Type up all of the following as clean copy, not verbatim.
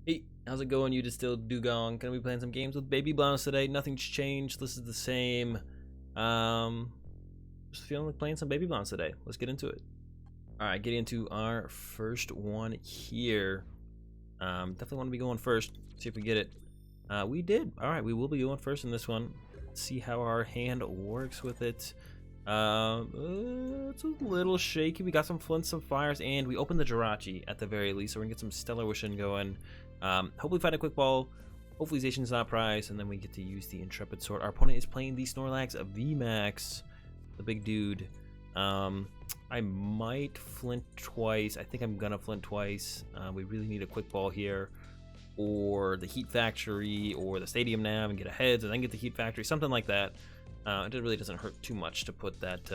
Hey, how's it going, you distilled dugong? Gonna be playing some games with Baby Blondes today. Nothing's changed. This is the same. Just feeling like playing some Baby Blondes today. Let's get into it. Alright, getting into our first one here. Definitely want to be going first. See if we get it. We did. Alright, we will be going first in this one. Let's see how our hand works with it. It's a little shaky. We got some flints, some fires, and we opened the Jirachi at the very least, so we're gonna get some stellar wishing going. Hopefully find a quick ball. Hopefully Zacian's not prized, and then we get to use the Intrepid Sword. Our opponent is playing the Snorlax VMAX, the big dude. I might flint twice. I think I'm gonna flint twice. We really need a quick ball here, or the Heat Factory, or the Stadium Nav and get a heads, and then get the Heat Factory, something like that. It really doesn't hurt too much to put that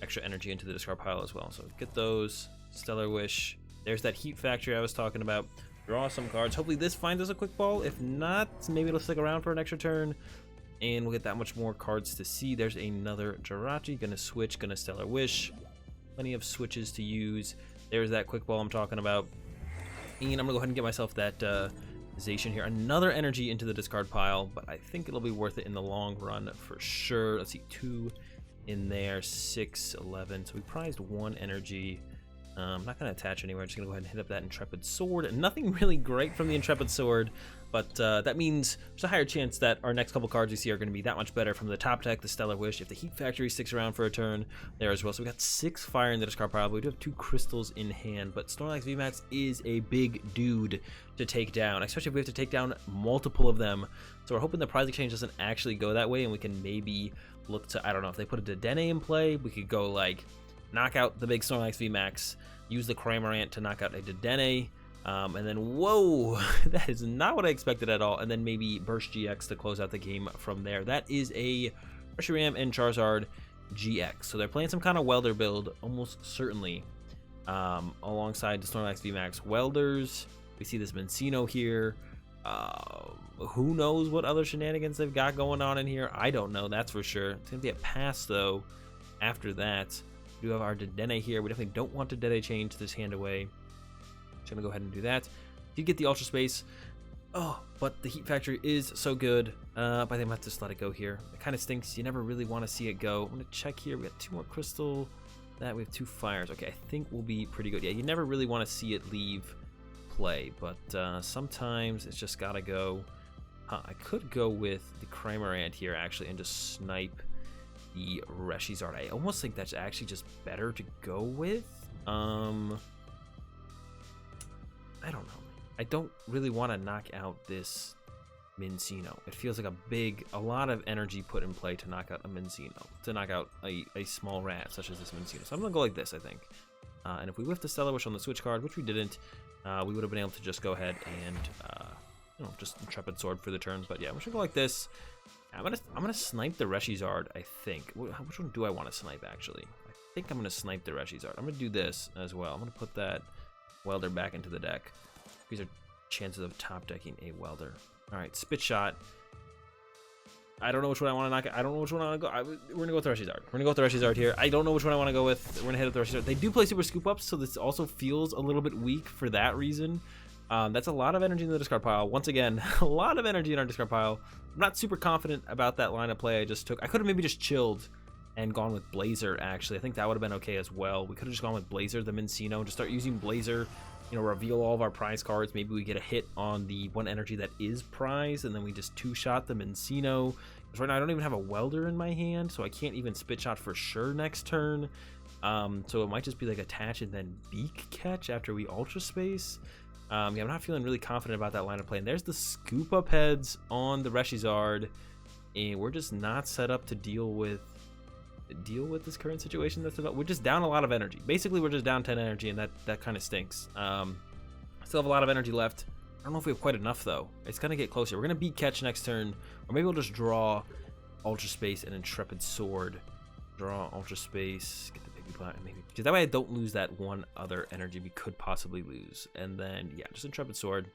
extra energy into the discard pile as well. So get those. Stellar Wish. There's that Heat Factory I was talking about. Draw some cards. Hopefully this finds us a quick ball. If not, maybe it'll stick around for an extra turn. And we'll get that much more cards to see. There's another Jirachi. Gonna switch. Gonna Stellar Wish. Plenty of switches to use. There's that quick ball I'm talking about. And I'm gonna go ahead and get myself that Zacian here. Another energy into the discard pile, but I think it'll be worth it in the long run for sure. Let's see, 2 in there, 6, 11. So we prized 1 energy. I'm not going to attach anywhere. I'm just going to go ahead and hit up that Intrepid Sword. Nothing really great from the Intrepid Sword, but that means there's a higher chance that our next couple cards we see are going to be that much better from the top deck, the Stellar Wish. If the Heat Factory sticks around for a turn there as well. So we got 6 fire in the discard pile, but we do have 2 crystals in hand. But Snorlax VMAX is a big dude to take down, especially if we have to take down multiple of them. So we're hoping the prize exchange doesn't actually go that way, and we can maybe look to, I don't know, if they put a Dedenne in play, we could go like knock out the big Snorlax VMAX, use the Cramorant to knock out a Dedenne, and then, whoa, that is not what I expected at all, and then maybe Burst GX to close out the game from there. That is a Reshiram and Charizard GX. So they're playing some kind of Welder build, almost certainly, alongside the Snorlax VMAX Welders. We see this Minccino here. Who knows what other shenanigans they've got going on in here? I don't know, that's for sure. It's going to be a pass, though, after that. We do have our Dedenne here. We definitely don't want to Dedenne change this hand away. Just gonna go ahead and do that. Did get the Ultra Space. Oh, but the Heat Factory is so good. But I think I'm gonna have to just let it go here. It kind of stinks. You never really want to see it go. I'm gonna check here. We got 2 more crystal. That we have 2 fires. Okay, I think we'll be pretty good. Yeah, you never really want to see it leave play, but sometimes it's just gotta go. I could go with the Cramorant here actually and just snipe the Reshizard. I almost think that's actually just better to go with. I don't know. I don't really want to knock out this Minccino. It feels like a lot of energy put in play to knock out a Minccino, to knock out a small rat such as this Minccino. So I'm gonna go like this, I think. And if we whiffed the Stellar Wish on the switch card, which we didn't, we would have been able to just go ahead and you know, just Intrepid Sword for the turn. But yeah, we should go like this. I'm gonna snipe the Reshizard, I think. Which one do I want to snipe, actually? I think I'm gonna snipe the Reshizard. I'm gonna do this as well. I'm gonna put that Welder back into the deck. These are chances of top decking a Welder. Alright, Spit Shot. I don't know which one I want to knock. I don't know which one I want to go. We're gonna go with the Reshizard. We're gonna go with the Reshizard here. I don't know which one I want to go with. We're gonna hit up the Reshizard. They do play Super Scoop Ups, so this also feels a little bit weak for that reason. That's a lot of energy in the discard pile. Once again, a lot of energy in our discard pile. I'm not super confident about that line of play I just took. I could have maybe just chilled and gone with Blazer, actually. I think that would have been okay as well. We could have just gone with Blazer, the Minccino, just start using Blazer, you know, reveal all of our prize cards. Maybe we get a hit on the 1 energy that is prize, and then we just 2-shot the Minccino. Because right now I don't even have a Welder in my hand, so I can't even Spit Shot for sure next turn. So it might just be like attach and then Beak Catch after we Ultra Space. Yeah, I'm not feeling really confident about that line of play. And there's the Scoop Up heads on the Reshizard, and we're just not set up to deal with this current situation that's about. We're just down a lot of energy. Basically, we're just down 10 energy, and that kind of stinks. Still have a lot of energy left. I don't know if we have quite enough though. It's gonna get closer. We're gonna Beat Catch next turn, or maybe we'll just draw Ultra Space and Intrepid Sword. Draw Ultra Space. Get the Baby Blonde, maybe, because that way I don't lose that 1 other energy we could possibly lose. And then yeah, just Intrepid Sword.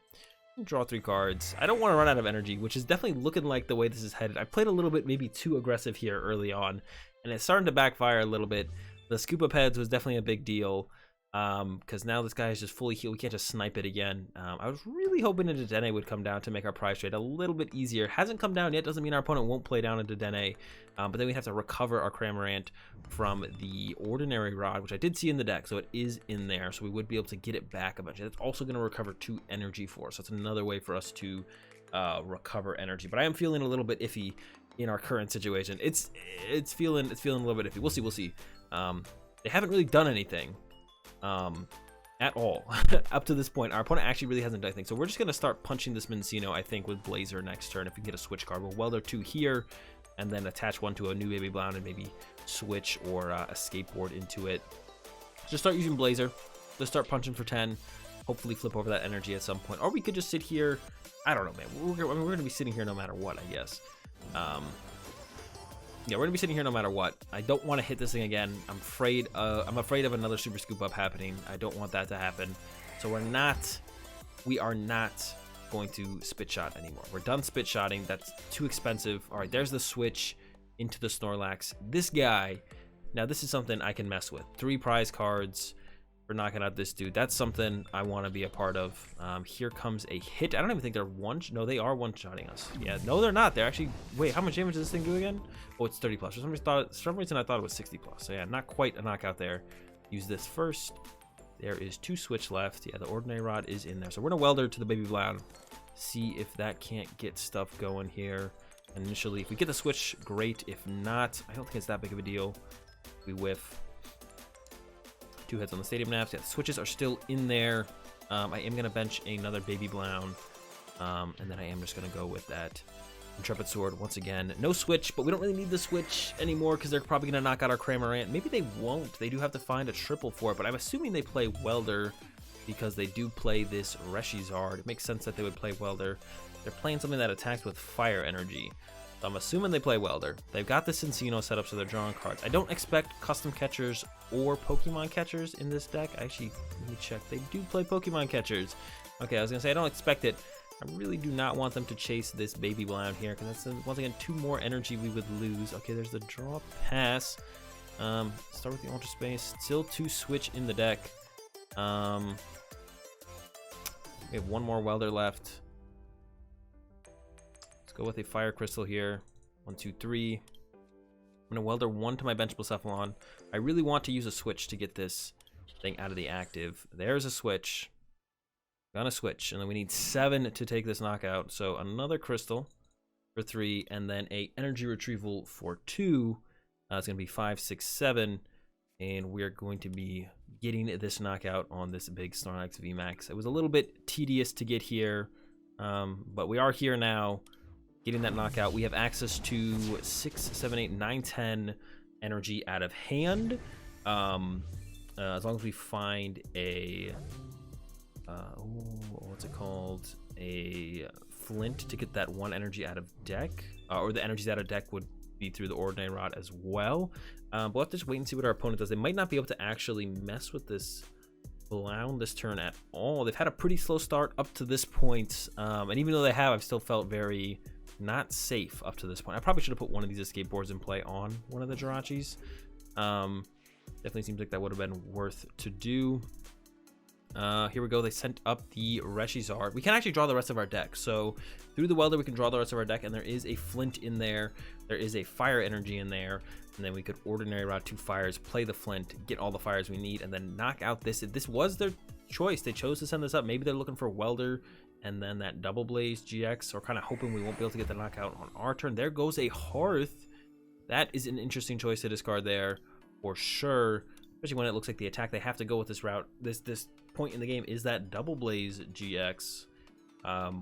Draw 3 cards. I don't want to run out of energy, which is definitely looking like the way this is headed. I played a little bit maybe too aggressive here early on, and it's starting to backfire a little bit. The Scoop Up heads was definitely a big deal. because now this guy is just fully healed. We can't just snipe it again. I was really hoping a Dedenne would come down to make our prize trade a little bit easier. Hasn't come down yet, doesn't mean our opponent won't play down a Dedenne, but then we have to recover our Cramorant from the Ordinary Rod, which I did see in the deck, so it is in there, so we would be able to get it back eventually. That's also going to recover 2 energy for us, so that's another way for us to recover energy. But I am feeling a little bit iffy in our current situation. It's feeling a little bit iffy. We'll see. They haven't really done anything at all up to this point. Our opponent actually really hasn't done anything, so we're just going to start punching this Mincino, I think, with Blazer next turn. If we get a switch card, we'll Welder 2 here and then attach 1 to a new Baby Blound and maybe switch or Escape Board into it. Just start using Blazer. Let's start punching for 10, hopefully flip over that energy at some point, or we could just sit here. I don't know, man. We're going to be sitting here no matter what, I guess. Yeah, we're gonna be sitting here no matter what. I don't want to hit this thing again. I'm afraid of another super scoop up happening. I don't want that to happen. So we are not going to spit shot anymore. We're done spit shotting. That's too expensive. All right, there's the switch into the Snorlax. This guy, now this is something I can mess with. 3 prize cards for knocking out this dude. That's something I want to be a part of. Here comes a hit. I don't even think they're no, they are one-shotting us. Yeah, no, they're not. They're actually, wait, how much damage does this thing do again? Oh, it's 30 plus. For some reason I thought it was 60 plus. So yeah, not quite a knockout there. Use this first. There is 2 switch left. Yeah, the Ordinary Rod is in there. So we're gonna Welder to the Baby Blound. See if that can't get stuff going here. Initially, if we get the switch, great. If not, I don't think it's that big of a deal. We whiff. 2 hits on the Stadium Nav. Yeah, the switches are still in there. I am going to bench another Baby Blound. And then I am just going to go with that Intrepid Sword once again. No switch, but we don't really need the switch anymore because they're probably going to knock out our Cramorant. Maybe they won't. They do have to find a triple for it, but I'm assuming they play Welder because they do play this Reshizard. It makes sense that they would play Welder. They're playing something that attacks with Fire Energy. So I'm assuming they play Welder. They've got the Cincino set up so they're drawing cards. I don't expect custom catchers or Pokemon catchers in this deck. Actually, let me check. They do play Pokemon catchers. Okay, I was going to say I don't expect it. I really do not want them to chase this Baby Blound here because that's, once again, 2 more energy we would lose. Okay, there's the draw pass. Start with the Ultra Space. Still 2 switch in the deck. We have 1 more Welder left. Go with a Fire Crystal here. 1, 2, 3. I'm gonna Welder 1 to my bench Blacephalon. I really want to use a switch to get this thing out of the active. There's a switch. Gonna switch, and then we need 7 to take this knockout. So another Crystal for 3, and then a Energy Retrieval for 2. It's gonna be 5, 6, 7, and we're going to be getting this knockout on this big Snorlax VMAX. It was a little bit tedious to get here, but we are here now. Getting that knockout, we have access to 6, 7, 8, 9, 10 energy out of hand. As long as we find a, what's it called? A Flint to get that 1 energy out of deck, or the energies out of deck would be through the Ordinary Rod as well. But we'll have to just wait and see what our opponent does. They might not be able to actually mess with this Blound this turn at all. They've had a pretty slow start up to this point, and even though they have, I've still felt very not safe up to this point. I probably should have put one of these Escape Boards in play on one of the Jirachis. Definitely seems like that would have been worth to do. Here we go. They sent up the Reshizard. We can actually draw the rest of our deck. So through the Welder, we can draw the rest of our deck, and there is a Flint in there. There is a Fire Energy in there, and then we could Ordinary Rod 2 fires, play the Flint, get all the fires we need, and then knock out this. This was their choice. They chose to send this up. Maybe they're looking for Welder and then that Double Blaze GX, or kind of hoping we won't be able to get the knockout on our turn. There goes a Hearth. That is an interesting choice to discard there for sure, especially when it looks like the attack they have to go with this route. This point in the game is that Double Blaze GX.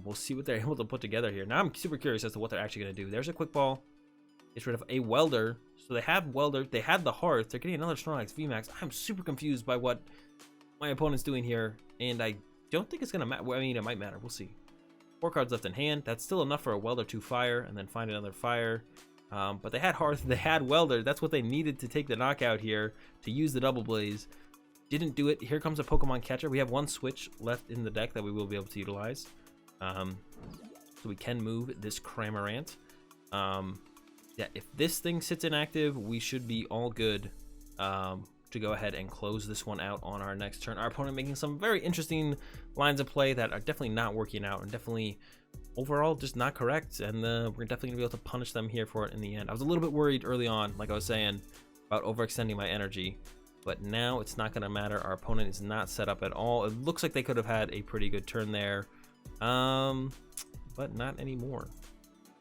We'll see what they're able to put together here. Now I'm super curious as to what they're actually going to do. There's a Quick Ball. Gets rid of a Welder. So they have Welder. They had the Hearth. They're getting another Snorlax VMAX. I'm super confused by what my opponent's doing here, and I don't think it's going to matter. I mean, it might matter. We'll see. 4 cards left in hand. That's still enough for a Welder 2 fire, and then find another fire. But they had Hearth. They had Welder. That's what they needed to take the knockout here, to use the Double Blaze. Didn't do it. Here comes a Pokemon catcher. We have 1 switch left in the deck that we will be able to utilize. So we can move this Cramorant. Yeah, if this thing sits inactive, we should be all good. to go ahead and close this one out on our next turn. Our opponent making some very interesting lines of play that are definitely not working out and definitely overall just not correct, and we're definitely gonna be able to punish them here for it in the end. I was a little bit worried early on, like I was saying, about overextending my energy, but now it's not gonna matter. Our opponent is not set up at all. It looks like they could have had a pretty good turn there, but not anymore.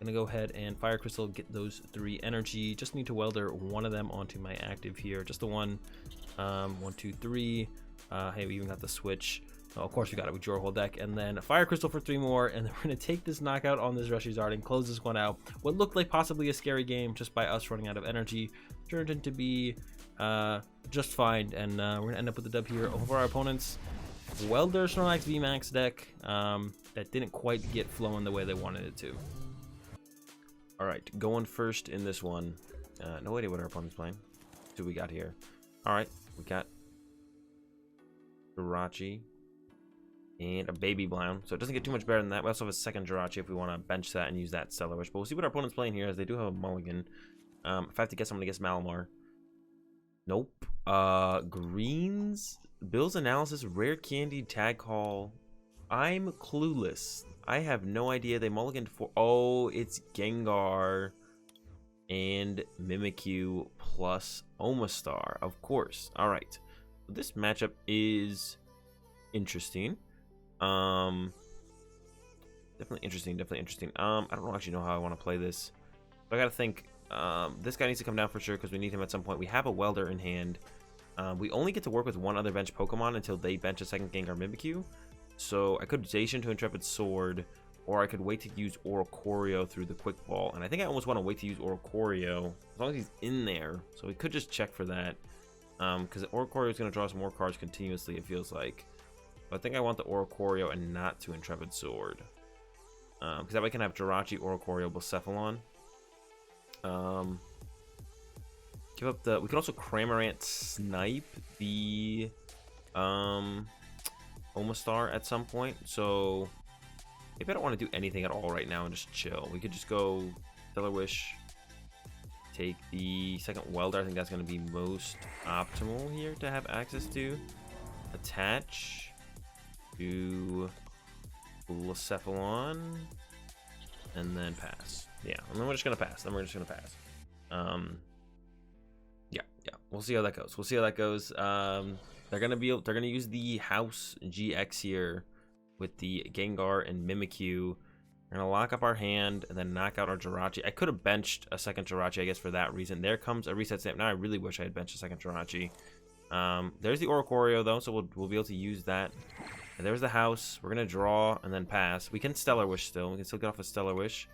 Gonna go ahead and Fire Crystal, get those 3 energy. Just need to welder one of them onto my active here, just the one. 1, 2, 3. Hey, we even got the switch. Oh, of course we got it. We drew our whole deck, and then a Fire Crystal for 3 more, and then we're gonna take this knockout on this Charizard and close this one out. What looked like possibly a scary game just by us running out of energy turned into be just fine, and we're gonna end up with the dub here over our opponent's Welder Snorlax VMAX deck that didn't quite get flowing the way they wanted it to. All right, going first in this one. No idea what our opponent's playing. Let's see what we got here. All right, we got Jirachi and a Baby Blown, so it doesn't get too much better than that. We also have a second Jirachi if we want to bench that and use that Stellar Wish. But we'll see what our opponent's playing here, as they do have a mulligan. If I have to guess, I'm gonna guess Malamar. Nope. Greens, Bill's Analysis, Rare Candy, Tag Call. I'm clueless. I have no idea. They mulliganed for... Oh, it's Gengar and Mimikyu plus Omastar, of course. All right. This matchup is interesting. Definitely interesting. Definitely interesting. I don't actually know how I want to play this. But I got to think. This guy needs to come down for sure because we need him at some point. We have a Welder in hand. We only get to work with one other bench Pokemon until they bench a second Gengar Mimikyu. So I could Zacian to Intrepid Sword, or I could wait to use Oricorio through the Quick Ball. And I think I almost want to wait to use Oricorio, as long as he's in there. So we could just check for that. Because Oricorio is going to draw us more cards continuously, it feels like. But I think I want the Oricorio and not to Intrepid Sword. Because that way I can have Jirachi, Oricorio, Blacephalon. Give up the... We can also Cramorant snipe the... Omastar at some point, so maybe I don't want to do anything at all right now and just chill. We could just go Stellar Wish, take the second Welder. I think that's going to be most optimal here to have access to. Attach to Blacephalon, and then pass. Yeah, and then we're just going to pass. Yeah. We'll see how that goes. They're gonna use the House GX here with the Gengar and Mimikyu. We're gonna lock up our hand and then knock out our Jirachi. I could have benched a second Jirachi, I guess, for that reason. There comes a reset stamp. Now I really wish I had benched a second Jirachi. There's the Oricorio though, so we'll be able to use that. And there's the House. We're gonna draw and then pass. We can Stellar Wish still. We can still get off a Stellar Wish.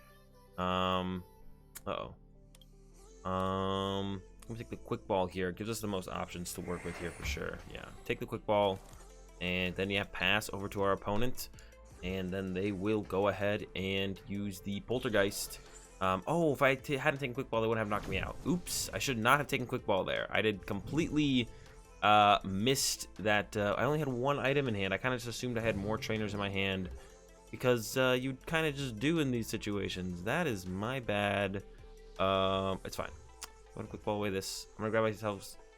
Let me take the Quick Ball here. It gives us the most options to work with here for sure. Yeah, take the Quick Ball, and then you have pass over to our opponent, and then they will go ahead and use the Poltergeist. Oh, if I hadn't taken Quick Ball, they wouldn't have knocked me out. Oops, I should not have taken Quick Ball there. I did completely missed that. I only had one item in hand. I kind of just assumed I had more trainers in my hand because you kind of just do in these situations. That is my bad. It's fine. I'm gonna Quick Ball away this. I'm gonna grab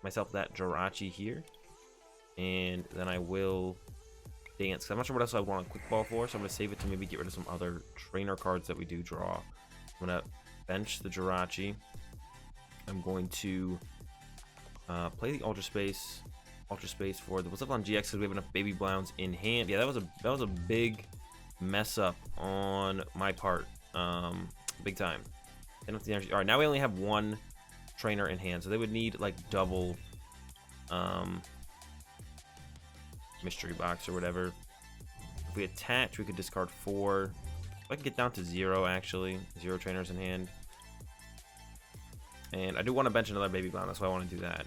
myself that Jirachi here, and then I will dance. I'm not sure what else I want a Quick Ball for, so I'm gonna save it to maybe get rid of some other trainer cards that we do draw. I'm gonna bench the Jirachi. I'm going to play the Ultra Space for the Blacephalon-GX because we have enough Baby Blowns in hand. Yeah, that was a big mess up on my part, big time. Enough the energy. All right, now we only have one trainer in hand, so they would need like double mystery box or whatever. If we attach, we could discard 4. I can get down to 0 actually. 0 trainers in hand, and I do want to bench another Baby Blown. That's why I want to do that.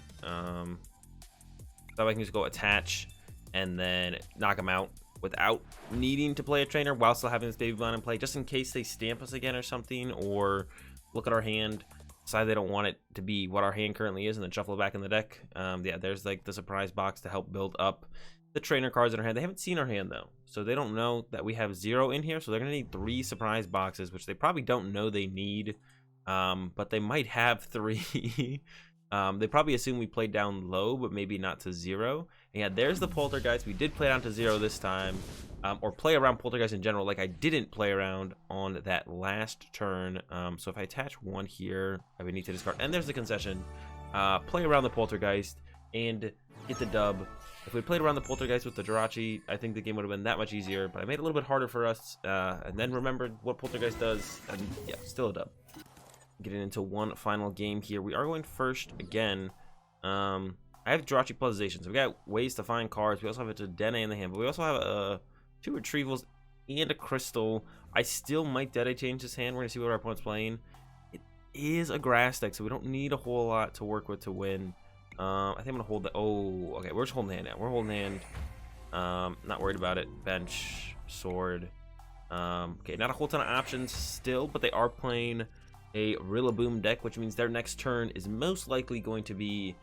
So I can just go attach and then knock them out without needing to play a trainer while still having this Baby Blown in play, just in case they stamp us again or something, or look at our hand, decide they don't want it to be what our hand currently is, and then shuffle it back in the deck. Yeah, there's like the surprise box to help build up the trainer cards in our hand. They haven't seen our hand though, so they don't know that we have 0 in here, so they're gonna need 3 surprise boxes, which they probably don't know they need, but they might have 3. They probably assume we played down low, but maybe not to 0. And yeah, there's the Poltergeist. We did play down to 0 this time, or play around Poltergeist in general. Like I didn't play around on that last turn. So if I attach 1 here, I would need to discard. And there's the concession. Play around the Poltergeist and get the dub. If we played around the Poltergeist with the Jirachi, I think the game would have been that much easier. But I made it a little bit harder for us, and then remembered what Poltergeist does, and yeah, still a dub. Getting into one final game here. We are going first again. I have Jirachi plus Zacian, so we got ways to find cards. We also have a Dedenne in the hand, but we also have 2 retrievals and a crystal. I still might Dedenne change this hand. We're gonna see what our opponent's playing. It is a grass deck, so we don't need a whole lot to work with to win. I think I'm gonna hold the. Oh, okay. We're just holding the hand now. We're holding the hand. Not worried about it. Bench, sword. Okay, not a whole ton of options still, but they are playing a Rillaboom deck, which means their next turn is most likely going to be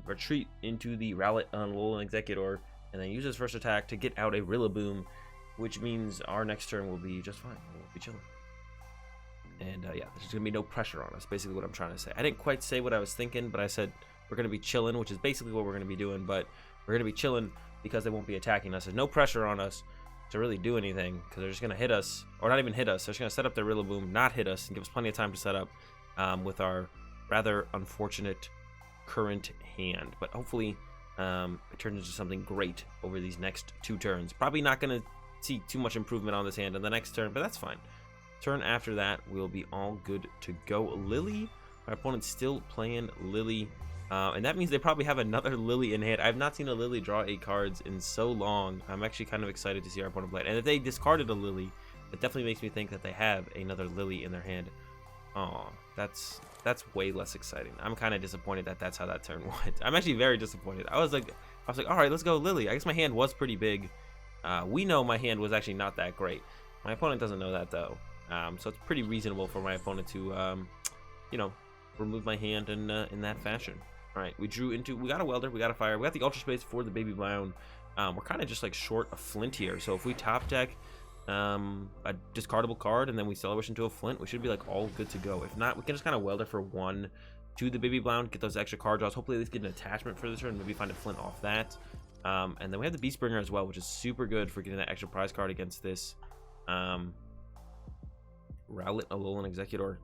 retreat into the Rowlet Unlolan Executor, and then use his first attack to get out a Rillaboom, which means our next turn will be just fine. We'll be chilling. And yeah, there's gonna be no pressure on us. Basically, what I'm trying to say. I didn't quite say what I was thinking, but I said we're gonna be chilling, which is basically what we're gonna be doing. But we're gonna be chilling because they won't be attacking us. There's no pressure on us to really do anything because they're just gonna hit us, or not even hit us. They're just gonna set up their Rillaboom, not hit us, and give us plenty of time to set up with our rather unfortunate current hand. But hopefully, it turns into something great over these next 2 turns. Probably not gonna see too much improvement on this hand in the next turn, but that's fine. Turn after that, we'll be all good to go. Lily, my opponent's still playing Lily, and that means they probably have another Lily in hand. I've not seen a Lily draw 8 cards in so long. I'm actually kind of excited to see our opponent play it. And if they discarded a Lily, it definitely makes me think that they have another Lily in their hand. Oh, that's way less exciting. I'm kind of disappointed that that's how that turn went. I'm actually very disappointed. I was like, all right, let's go Lily. I guess my hand was pretty big. We know my hand was actually not that great. My opponent doesn't know that though. So it's pretty reasonable for my opponent to, you know, remove my hand in that fashion. All right, we got a Welder, we got a Fire, we got the Ultra Space for the Baby Brown. We're kind of just like short a Flint here. So if we top deck a discardable card and then we Celewish into a Flint, we should be like all good to go. If not, we can just kind of Welder for 1 to the Baby Brown, get those extra card draws. Hopefully at least get an attachment for this turn, maybe find a Flint off that. And then we have the Beast Bringer as well, which is super good for getting that extra prize card against this Rowlet Alolan Executor.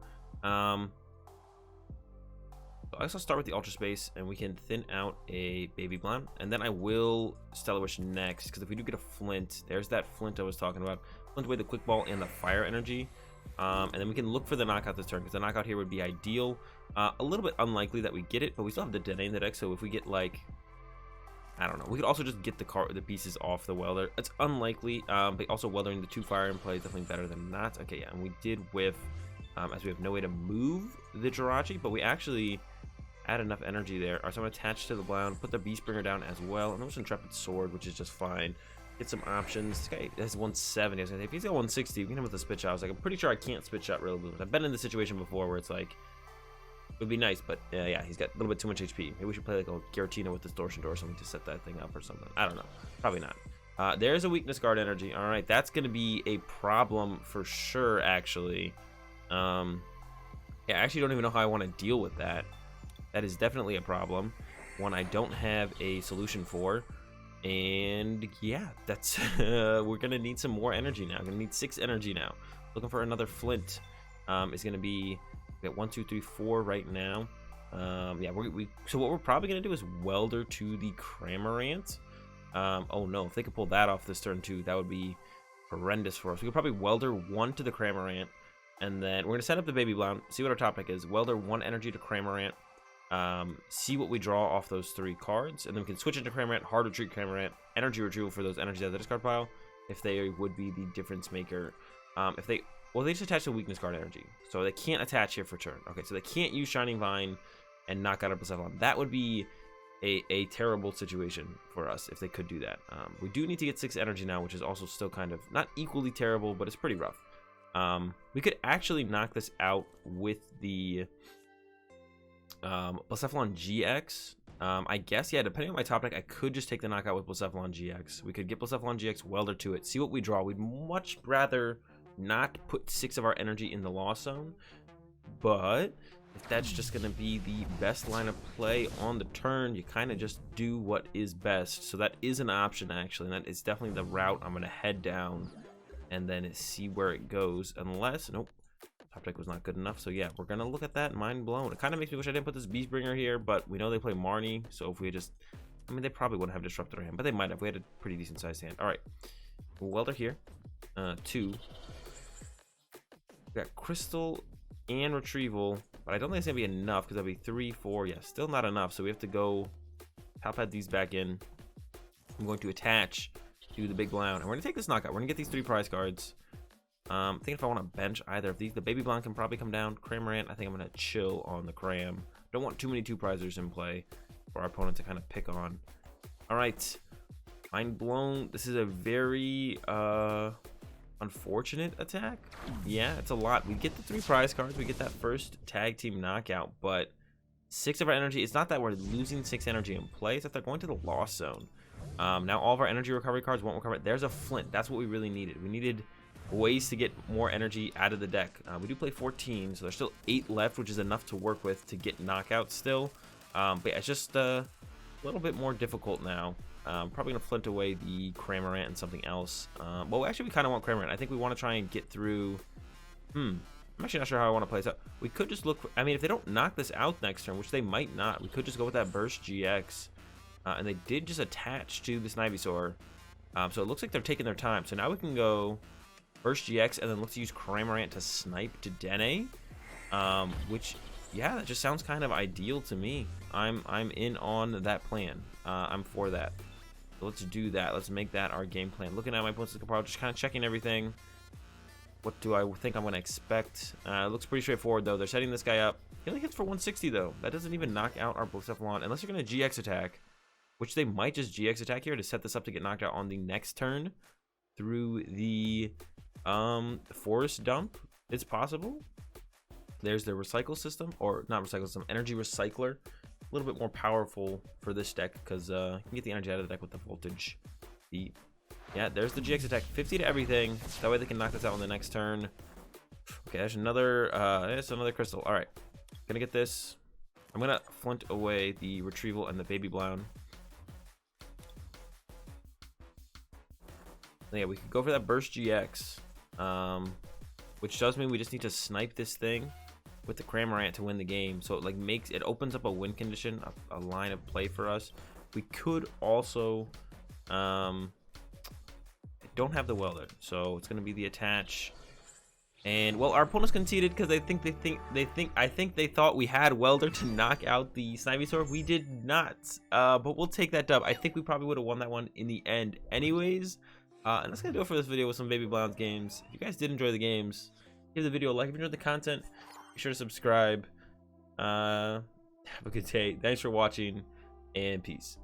I guess I'll start with the Ultra Space, and we can thin out a Baby Brown, and then I will Stellar Wish next, because if we do get a Flint, there's that Flint I was talking about. Flint away the Quick Ball and the Fire Energy, and then we can look for the knockout this turn, because the knockout here would be ideal. A little bit unlikely that we get it, but we still have the Dedenne in the deck, so if we get like, I don't know, we could also just get the pieces off the Welder. It's unlikely, but also Weldering the 2 Fire in play is definitely better than not. Okay, yeah, and we did whiff, as we have no way to move the Jirachi, but we actually add enough energy there. Alright, so I'm attached to the Blound, put the Beast Bringer down as well, and there's Intrepid Sword, which is just fine. Get some options. This guy has 170. I was gonna say, if he's got 160, we can hit him with a Spit Shot. I was like, I'm pretty sure I can't Spit Shot Rillaboom. I've been in this situation before where it's like, it would be nice, but yeah, he's got a little bit too much HP. Maybe we should play like a Giratina with Distortion Door or something to set that thing up or something. I don't know. Probably not. There's a Weakness Guard Energy. Alright, that's gonna be a problem for sure, actually. Yeah, I actually don't even know how I want to deal with that. That is definitely a problem, one I don't have a solution for. And yeah, that's we're gonna need some more energy now. Gonna need 6 energy now. Looking for another Flint. Is gonna be, we got 1, 2, 3, 4 right now. Yeah, so what we're probably gonna do is Welder to the Cramorant. Oh no, if they could pull that off this turn too, that would be horrendous for us. We could probably Welder 1 to the Cramorant, and then we're gonna set up the Baby Brown, see what our top deck is. Welder 1 energy to Cramorant. See what we draw off those 3 cards, and then we can switch into Cramorant, hard retreat Cramorant, energy retrieval for those energies out of the discard pile, if they would be the difference maker. If they, well, they just attach a weakness card energy, so they can't attach here for turn. Okay, so they can't use Shining Vine and knock out a Blacephalon. That would be a terrible situation for us if they could do that. We do need to get 6 energy now, which is also still kind of not equally terrible, but it's pretty rough. We could actually knock this out with the Blacephalon-GX. I guess, yeah, depending on my top deck, I could just take the knockout with Blacephalon-GX. We could get Blacephalon-GX, Welder to it, see what we draw. We'd much rather not put 6 of our energy in the Lost Zone, but if that's just going to be the best line of play on the turn, you kind of just do what is best. So that is an option, actually, and that is definitely the route I'm going to head down and then see where it goes. Unless, nope, top deck was not good enough. So yeah, we're going to look at that. Mind blown. It kind of makes me wish I didn't put this Beast Bringer here, but we know they play Marnie, so if we just, I mean, they probably wouldn't have disrupted our hand, but they might have. We had a pretty decent sized hand. All right, Welder here, 2. We got Crystal and Retrieval, but I don't think it's gonna be enough because that'll be 3, 4. Yeah, still not enough. So we have to go Pal Pad these back in. I'm going to attach to the big Blound, and we're gonna take this knockout. We're gonna get these 3 prize cards. Thinking if I want to bench either of these. The baby Blound can probably come down. Cramorant, I think I'm gonna chill on the Cram. Don't want too many 2 prizers in play for our opponent to kind of pick on. All right, Mind Blown. This is a very unfortunate attack. Yeah, it's a lot. We get the 3 prize cards, we get that first tag team knockout, but 6 of our energy, it's not that we're losing 6 energy in play, it's that they're going to the loss zone. Now all of our energy recovery cards won't recover. There's a Flint. That's what we really needed. We needed ways to get more energy out of the deck. We do play 14, so there's still 8 left, which is enough to work with to get knockouts still. But yeah, it's just a little bit more difficult now. Probably gonna Flint away the Cramorant and something else. Well, actually, we kind of want Cramorant. I think we want to try and get through. I'm actually not sure how I want to play this out. We could just look. I mean, if they don't knock this out next turn, which they might not, we could just go with that Burst GX. And they did just attach to this Ivysaur. So it looks like they're taking their time. So now we can go Burst GX and then look to use Cramorant to snipe Dedenne. Which, yeah, that just sounds kind of ideal to me. I'm in on that plan. I'm for that. So let's do that. Let's make that our game plan. Looking at my opponent's card, just kind of checking everything. What do I think I'm going to expect? It looks pretty straightforward, though. They're setting this guy up. He only hits for 160, though. That doesn't even knock out our Blacephalon, unless you're going to GX attack, which they might just GX attack here to set this up to get knocked out on the next turn through the Forest Dump. It's possible. There's the Recycle system, or not Recycle system, Energy Recycler. A little bit more powerful for this deck because you can get the energy out of the deck with the Voltage. Yeah, there's the GX attack, 50 to everything. That way they can knock this out on the next turn. Okay, there's another crystal. All right, gonna get this. I'm gonna Flint away the Retrieval and the Baby Blound. Yeah, we could go for that Burst GX, which does mean we just need to snipe this thing with the Cramorant to win the game. So it like opens up a win condition, a line of play for us. We could also don't have the Welder, so it's gonna be the attach. And well, our opponents conceded because I think they thought we had Welder to knock out the Ivysaur. We did not, but we'll take that dub. I think we probably would have won that one in the end anyways. And that's gonna do it for this video with some Baby Blound games. If you guys did enjoy the games, give the video a like. If you enjoyed the content, be sure to subscribe. Have a good day. Thanks for watching, and peace.